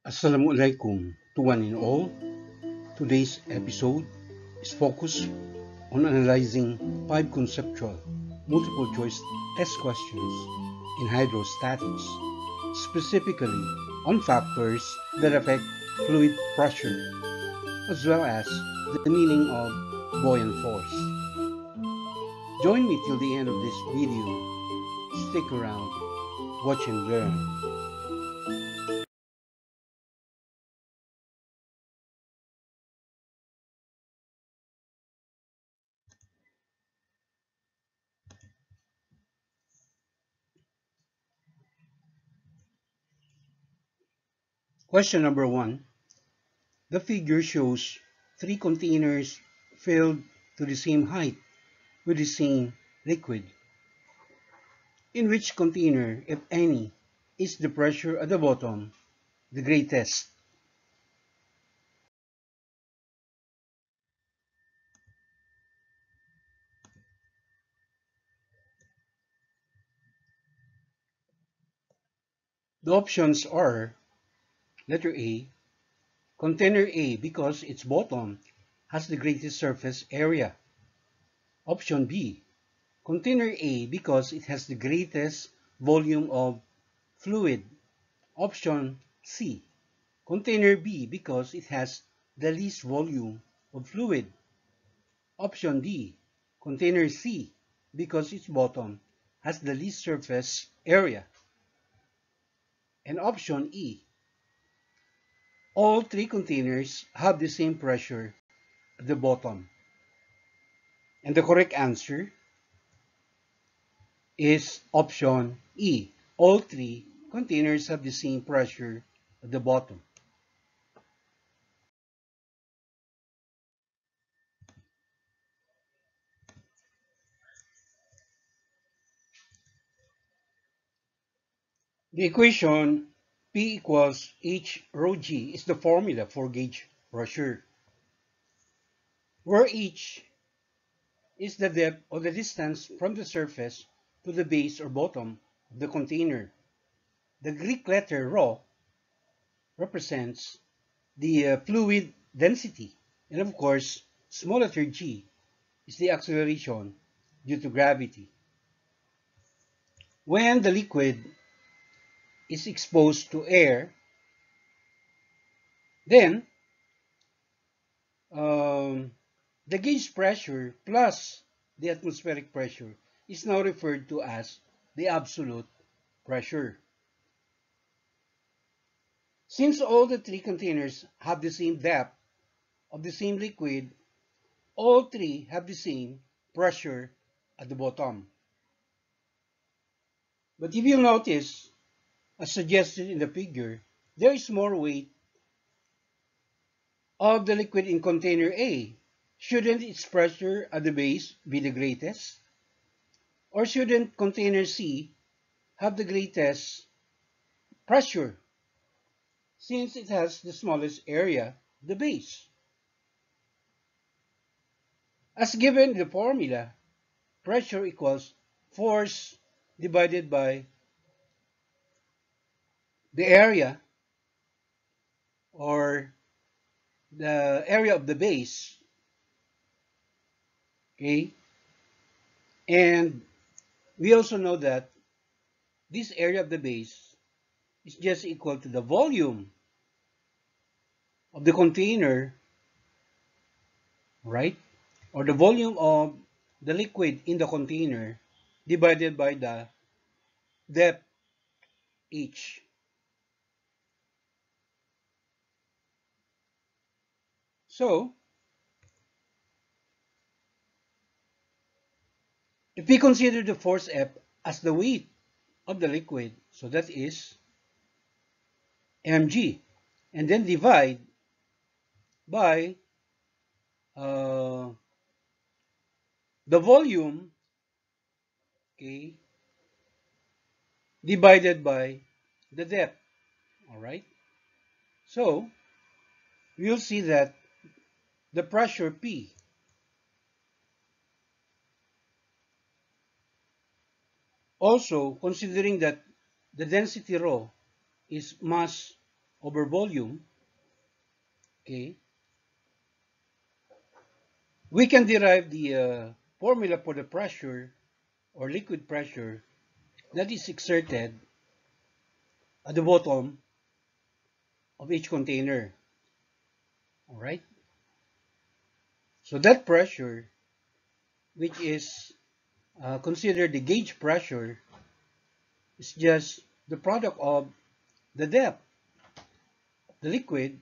Assalamualaikum to one and all. Today's episode is focused on analyzing five conceptual multiple choice test questions in hydrostatics, specifically on factors that affect fluid pressure, as well as the meaning of buoyant force. Join me till the end of this video. Stick around, watch and learn. Question number one. The figure shows three containers filled to the same height with the same liquid. In which container, if any, is the pressure at the bottom the greatest? The options are letter A, container A because its bottom has the greatest surface area. Option B, container A because it has the greatest volume of fluid. Option C, container B because it has the least volume of fluid. Option D, container C because its bottom has the least surface area. And option E, all three containers have the same pressure at the bottom. And the correct answer is option E. All three containers have the same pressure at the bottom. The equation P equals H rho G is the formula for gauge pressure, where H is the depth or the distance from the surface to the base or bottom of the container. The Greek letter rho represents the fluid density, and of course, small letter g is the acceleration due to gravity. When the liquid is exposed to air, then um, the gauge pressure plus the atmospheric pressure is now referred to as the absolute pressure. Since all the three containers have the same depth of the same liquid, all three have the same pressure at the bottom. But if you notice, as suggested in the figure, there is more weight of the liquid in container A. Shouldn't its pressure at the base be the greatest? Or shouldn't container C have the greatest pressure since it has the smallest area, the base? As given in the formula, pressure equals force divided by the area or the area of the base, okay? And we also know that this area of the base is just equal to the volume of the container, right? Or the volume of the liquid in the container divided by the depth h. So, if we consider the force F as the weight of the liquid, so that is mg, and then divide by uh, the volume, okay, divided by the depth, all right? So, we'll see that the pressure P, also considering that the density rho is mass over volume, okay, we can derive the formula for the pressure or liquid pressure that is exerted at the bottom of each container. All right. So that pressure, which is considered the gauge pressure, is just the product of the depth of the liquid,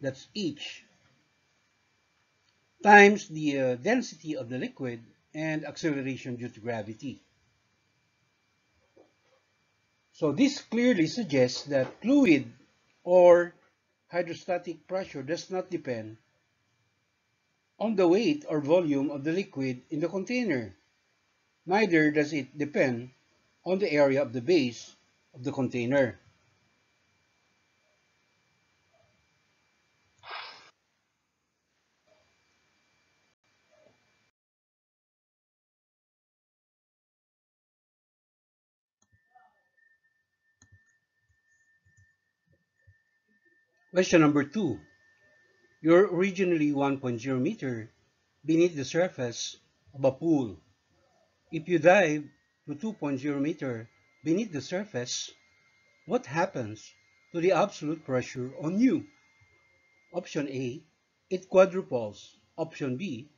that's H, times the density of the liquid and acceleration due to gravity. So this clearly suggests that fluid or hydrostatic pressure does not depend on the weight or volume of the liquid in the container. Neither does it depend on the area of the base of the container. Question number 2. You're originally 1.0 meter beneath the surface of a pool. If you dive to 2.0 meter beneath the surface, what happens to the absolute pressure on you? Option A, it quadruples. Option B,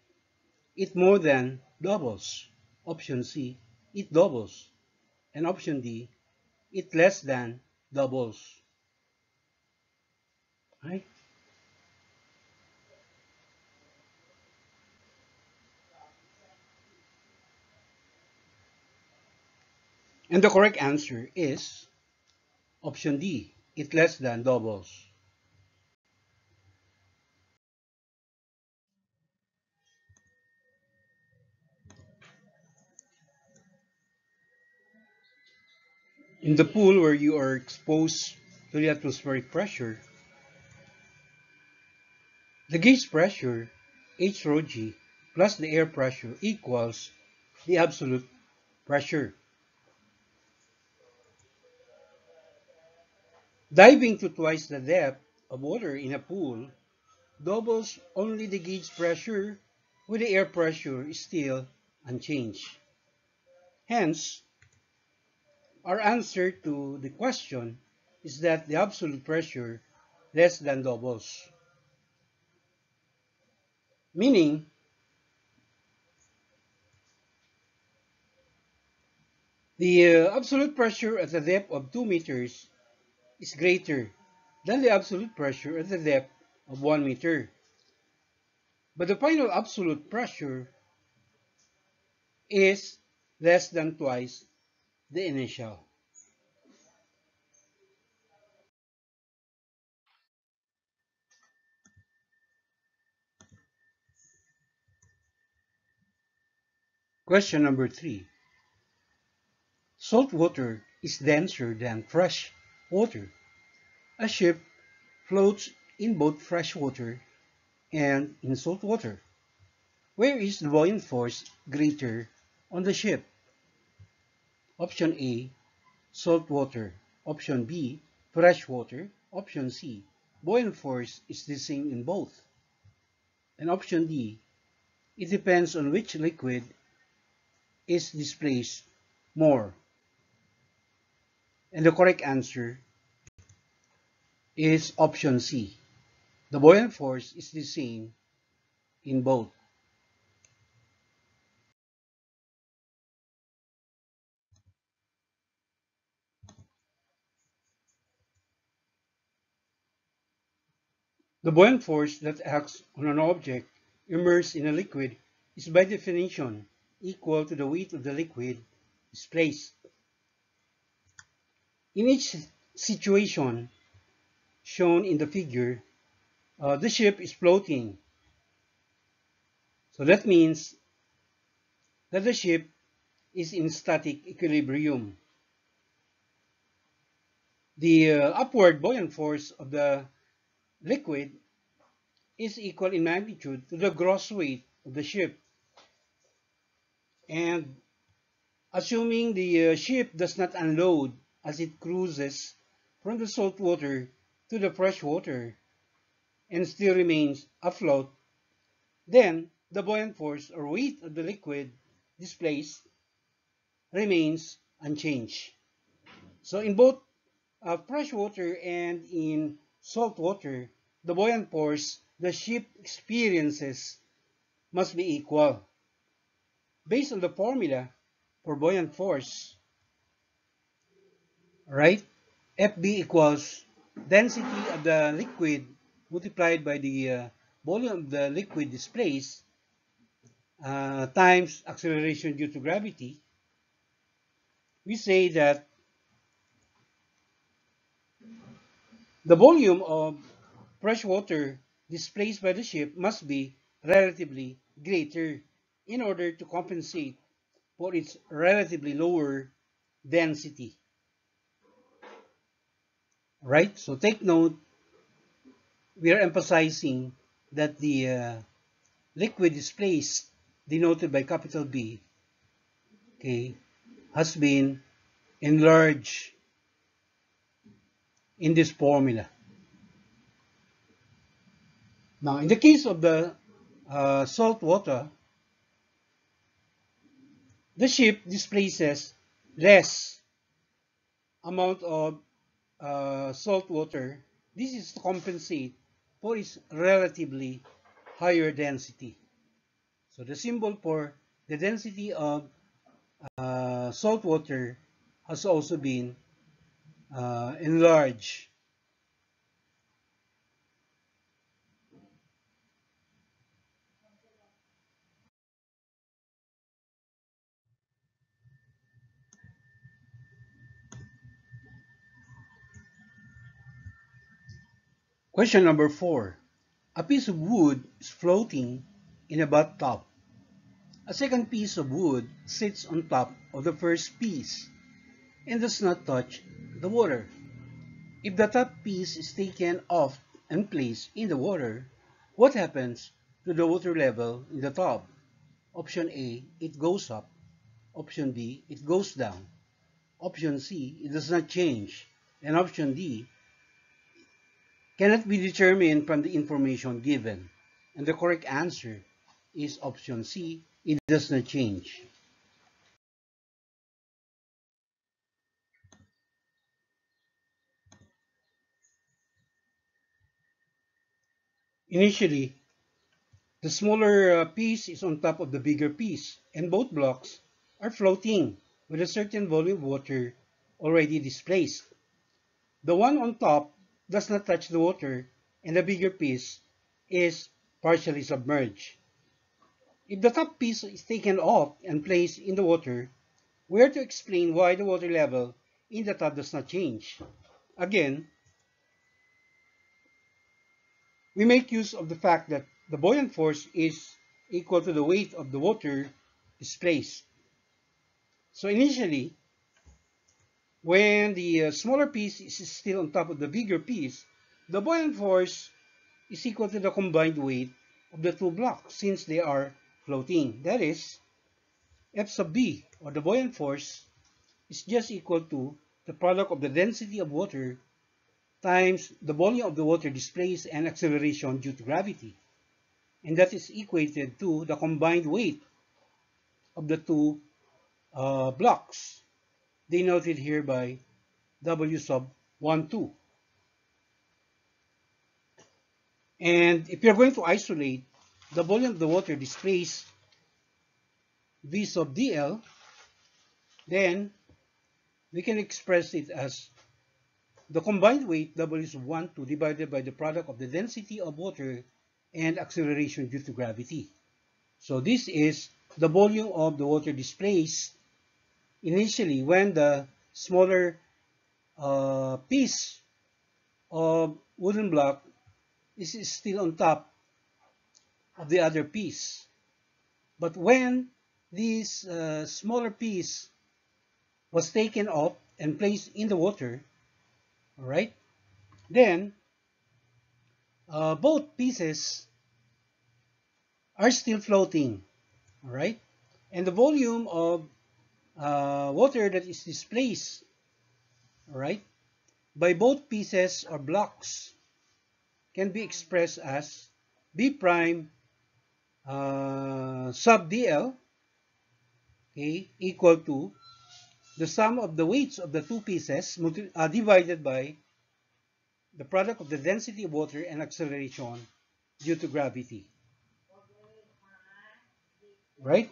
it more than doubles. Option C, it doubles. And option D, it less than doubles. Right? And the correct answer is option D, it less than doubles. In the pool where you are exposed to the atmospheric pressure, the gauge pressure, H rho g, plus the air pressure equals the absolute pressure. Diving to twice the depth of water in a pool doubles only the gauge pressure, with the air pressure is still unchanged. Hence, our answer to the question is that the absolute pressure less than doubles. Meaning, the absolute pressure at a depth of 2 meters is greater than the absolute pressure at the depth of 1 meter. But the final absolute pressure is less than twice the initial. Question number 3. Salt water is denser than fresh water. A ship floats in both fresh water and in salt water. Where is the buoyant force greater on the ship? Option A, salt water. Option B, fresh water. Option C, buoyant force is the same in both. And option D, it depends on which liquid is displaced more. And the correct answer is option C. The buoyant force is the same in both. The buoyant force that acts on an object immersed in a liquid is by definition equal to the weight of the liquid displaced. In each situation shown in the figure, the ship is floating. So that means that the ship is in static equilibrium. The upward buoyant force of the liquid is equal in magnitude to the gross weight of the ship. And assuming the ship does not unload as it cruises from the salt water to the fresh water and still remains afloat, then the buoyant force or weight of the liquid displaced remains unchanged. So in both fresh water and in salt water, the buoyant force the ship experiences must be equal. Based on the formula for buoyant force, right? FB equals density of the liquid multiplied by the volume of the liquid displaced times acceleration due to gravity. We say that the volume of fresh water displaced by the ship must be relatively greater in order to compensate for its relatively lower density. Right? So take note, we are emphasizing that the liquid displaced, denoted by capital B, okay, has been enlarged in this formula. Now, in the case of the salt water, the ship displaces less amount of salt water. This is to compensate for its relatively higher density. So the symbol for the density of salt water has also been enlarged. Question number 4. A piece of wood is floating in a bathtub. A second piece of wood sits on top of the first piece and does not touch the water. If the top piece is taken off and placed in the water, what happens to the water level in the tub? Option A, it goes up. Option B, it goes down. Option C, it does not change. And option D, cannot be determined from the information given. And the correct answer is option C, it does not change. Initially, the smaller piece is on top of the bigger piece, and both blocks are floating with a certain volume of water already displaced. The one on top does not touch the water, and the bigger piece is partially submerged. If the top piece is taken off and placed in the water, we are to explain why the water level in the tub does not change. Again, we make use of the fact that the buoyant force is equal to the weight of the water displaced. So initially, when the smaller piece is still on top of the bigger piece, the buoyant force is equal to the combined weight of the two blocks since they are floating. That is, F sub B, or the buoyant force, is just equal to the product of the density of water times the volume of the water displaced and acceleration due to gravity. And that is equated to the combined weight of the two blocks, denoted here by W sub 1, 2. And if you're going to isolate the volume of the water displaced V sub dl, then we can express it as the combined weight W sub 1, 2 divided by the product of the density of water and acceleration due to gravity. So this is the volume of the water displaced initially when the smaller piece of wooden block is still on top of the other piece. But when this smaller piece was taken off and placed in the water, all right, then both pieces are still floating, all right, and the volume of water that is displaced, all right, by both pieces or blocks can be expressed as B prime sub dl, okay, equal to the sum of the weights of the two pieces divided by the product of the density of water and acceleration due to gravity. Right?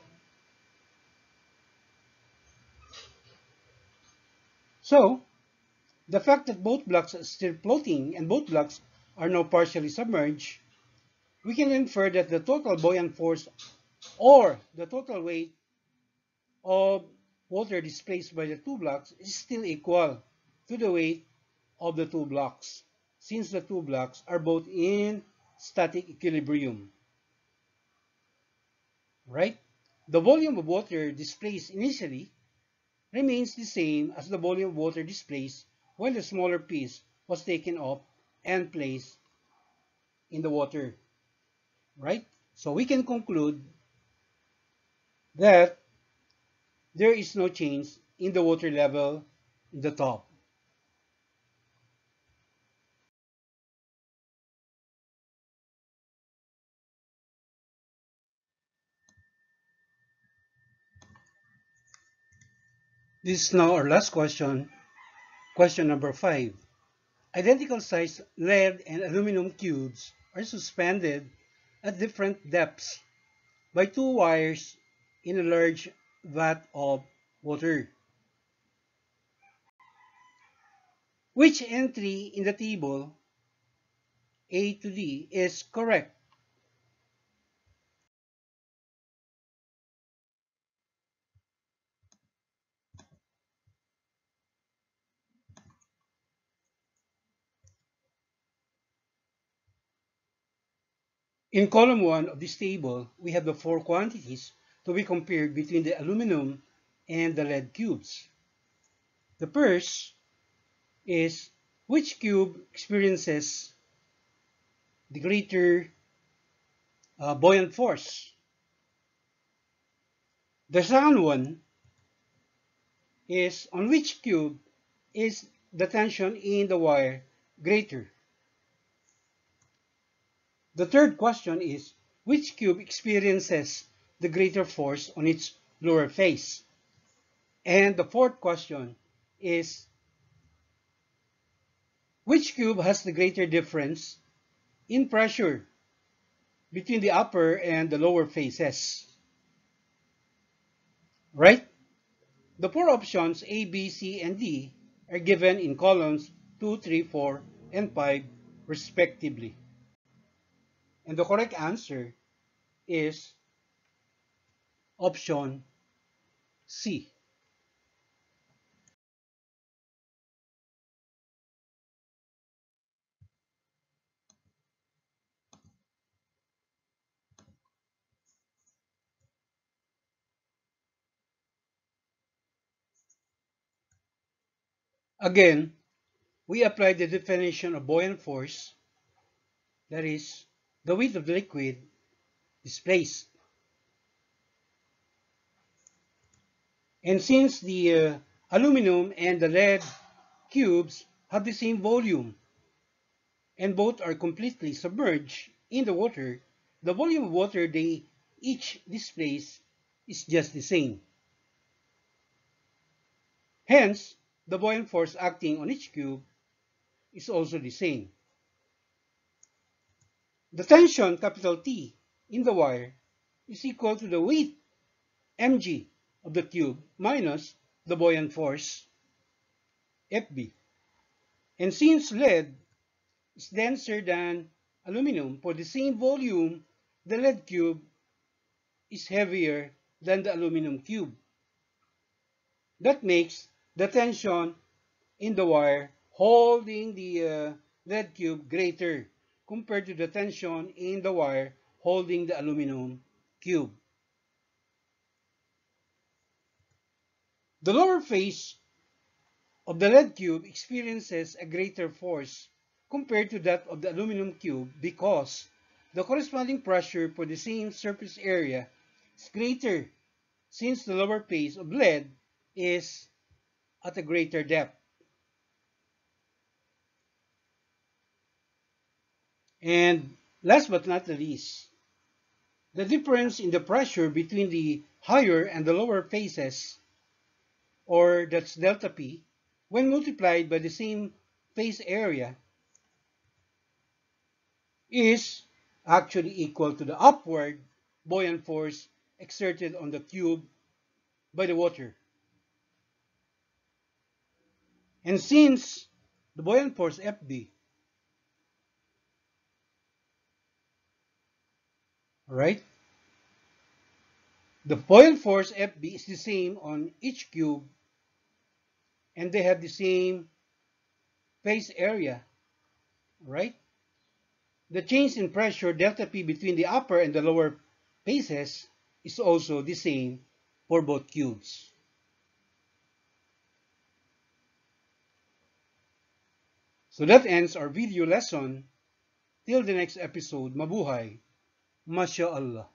So, the fact that both blocks are still floating and both blocks are now partially submerged, we can infer that the total buoyant force or the total weight of water displaced by the two blocks is still equal to the weight of the two blocks, since the two blocks are both in static equilibrium. Right? The volume of water displaced initially remains the same as the volume of water displaced when the smaller piece was taken off and placed in the water. Right? So we can conclude that there is no change in the water level in the top. This is now our last question, question number 5. Identical sized lead and aluminum cubes are suspended at different depths by two wires in a large vat of water. Which entry in the table A to D is correct? In column 1 of this table, we have the four quantities to be compared between the aluminum and the lead cubes. The first is which cube experiences the greater buoyant force. The second one is on which cube is the tension in the wire greater. The third question is which cube experiences the greater force on its lower face. And the fourth question is which cube has the greater difference in pressure between the upper and the lower faces. Right? The four options A, B, C, and D are given in columns 2, 3, 4, and 5 respectively. And the correct answer is option C. Again, we apply the definition of buoyant force, that is, the weight of the liquid displaced. And since the aluminum and the lead cubes have the same volume and both are completely submerged in the water, the volume of water they each displace is just the same. Hence, the buoyant force acting on each cube is also the same. The tension, capital T, in the wire is equal to the weight, mg, of the cube minus the buoyant force, Fb. And since lead is denser than aluminum for the same volume, the lead cube is heavier than the aluminum cube. That makes the tension in the wire holding the lead cube greater compared to the tension in the wire holding the aluminum cube. The lower face of the lead cube experiences a greater force compared to that of the aluminum cube because the corresponding pressure for the same surface area is greater since the lower face of lead is at a greater depth. And last but not the least, the difference in the pressure between the higher and the lower phases, or that's delta P, when multiplied by the same phase area, is actually equal to the upward buoyant force exerted on the tube by the water. And since the buoyant force Fb, right, the buoyant force Fb is the same on each cube, and they have the same phase area, right? The change in pressure delta P between the upper and the lower phases is also the same for both cubes. So that ends our video lesson. Till the next episode, mabuhay. Masya Allah.